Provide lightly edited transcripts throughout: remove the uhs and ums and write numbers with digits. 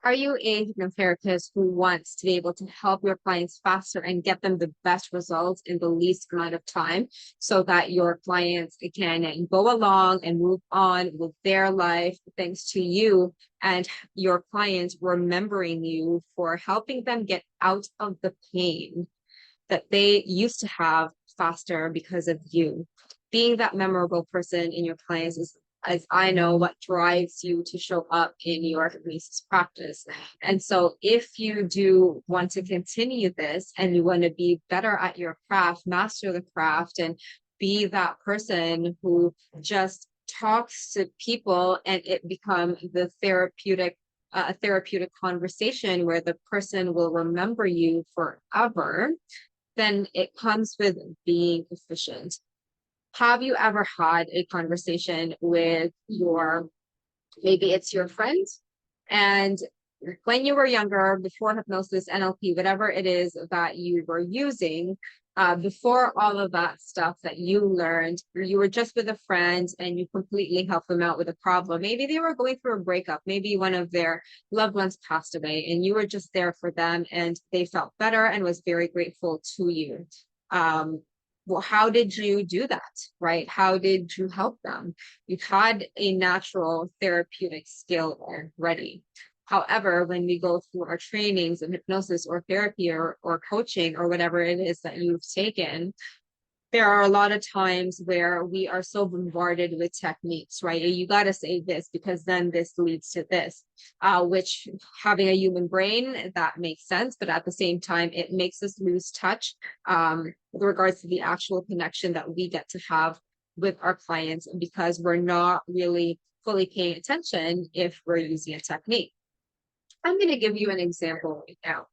Are you a hypnotherapist who wants to be able to help your clients faster and get them the best results in the least amount of time so that your clients can go along and move on with their life thanks to you and your clients remembering you for helping them get out of the pain that they used to have faster because of you? Being that memorable person in your clients is, as I know, what drives you to show up in your hypnosis practice. And so, if you do want to continue this and you want to be better at your craft, master the craft, and be that person who just talks to people and it become the therapeutic a therapeutic conversation where the person will remember you forever, then it comes with being efficient. Have you ever had a conversation with maybe it's your friend, and when you were younger, before hypnosis, NLP, whatever it is that you were using, before all of that stuff that you learned, you were just with a friend and you completely helped them out with a problem. Maybe they were going through a breakup. Maybe one of their loved ones passed away and you were just there for them and they felt better and was very grateful to you. Well, how did you do that, right? How did you help them? You've had a natural therapeutic skill already. However, when we go through our trainings in hypnosis or therapy or coaching or whatever it is that you've taken, there are a lot of times where we are so bombarded with techniques, right? You got to say this because then this leads to this, which having a human brain, that makes sense. But at the same time, it makes us lose touch with regards to the actual connection that we get to have with our clients because we're not really fully paying attention if we're using a technique. I'm going to give you an example right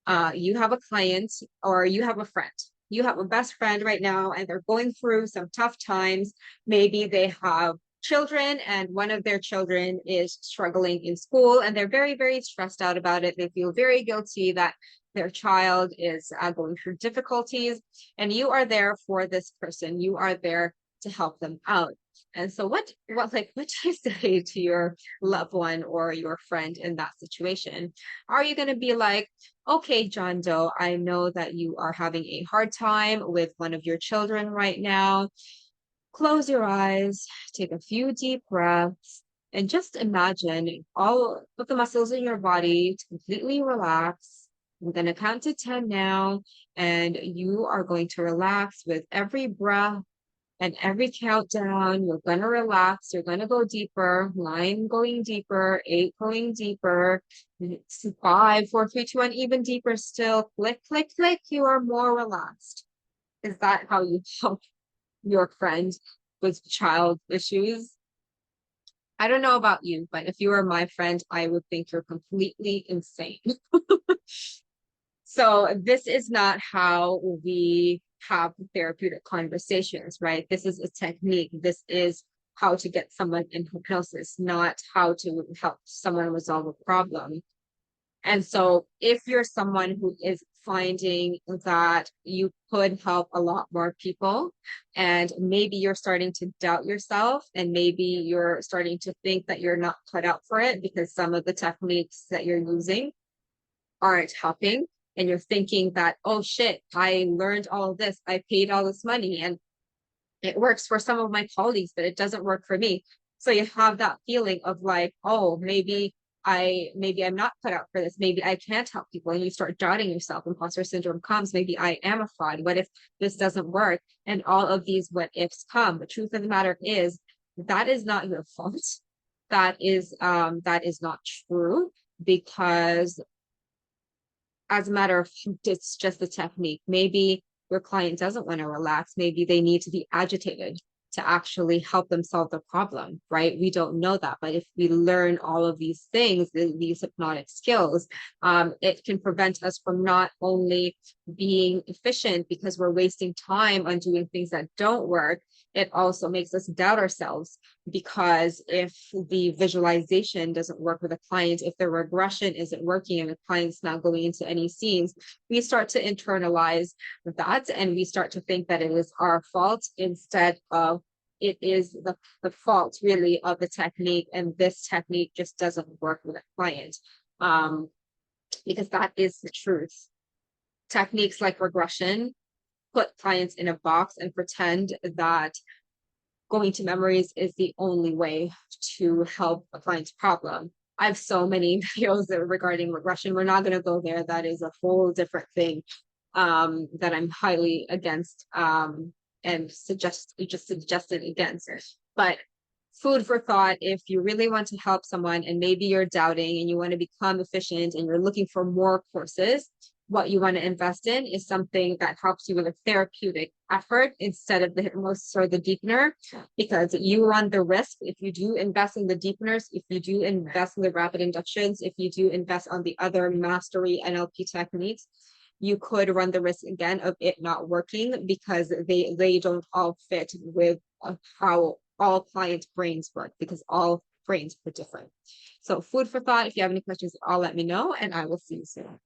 now. You have a client or you have a friend. You have a best friend right now, and they're going through some tough times. Maybe they have children, and one of their children is struggling in school, and they're very, very stressed out about it. They feel very guilty that their child is going through difficulties, and you are there for this person. You are there to help them out. And so what do you say to your loved one or your friend in that situation? Are you going to be like, okay, John Doe, I know that you are having a hard time with one of your children right now. Close your eyes, take a few deep breaths, and just imagine all of the muscles in your body to completely relax. I'm going to count to 10 now, and you are going to relax with every breath and every countdown. You're going to relax. You're going to go deeper. 9 going deeper. 8 going deeper. 5, 4, 3, 2, 1, even deeper still. Click, click, click. You are more relaxed. Is that how you help your friend with child issues? I don't know about you, but if you were my friend, I would think you're completely insane. So this is not how we have therapeutic conversations, right? This is a technique. This is how to get someone in hypnosis, not how to help someone resolve a problem. And so if you're someone who is finding that you could help a lot more people, and maybe you're starting to doubt yourself, and maybe you're starting to think that you're not cut out for it because some of the techniques that you're using aren't helping, and you're thinking that, oh shit, I learned all of this, I paid all this money, and it works for some of my colleagues, but it doesn't work for me. So you have that feeling of like, oh, maybe I'm not cut out for this. Maybe I can't help people. And you start doubting yourself. Imposter syndrome comes. Maybe I am a fraud. What if this doesn't work? And all of these what ifs come. The truth of the matter is that is not your fault. That is not true, because as a matter of fact, it's just a technique. Maybe your client doesn't want to relax. Maybe they need to be agitated to actually help them solve the problem, right? We don't know that. But if we learn all of these things, these hypnotic skills, it can prevent us from not only being efficient because we're wasting time on doing things that don't work. It also makes us doubt ourselves, because if the visualization doesn't work with a client, if the regression isn't working and the client's not going into any scenes, we start to internalize that and we start to think that it is our fault instead of it is the fault really of the technique, and this technique just doesn't work with a client. um, because that is the truth. Techniques like regression put clients in a box and pretend that going to memories is the only way to help a client's problem. I have so many videos regarding regression. We're not going to go there. That is a whole different thing that I'm highly against and suggested against. But food for thought, if you really want to help someone and maybe you're doubting and you want to become efficient and you're looking for more courses, what you want to invest in is something that helps you with a therapeutic effort instead of the hypnosis or the deepener, because you run the risk if you do invest in the deepeners, if you do invest in the rapid inductions, if you do invest on the other mastery NLP techniques, you could run the risk again of it not working because they don't all fit with how all clients' brains work, because all brains are different. So food for thought. If you have any questions, I'll let me know and I will see you soon.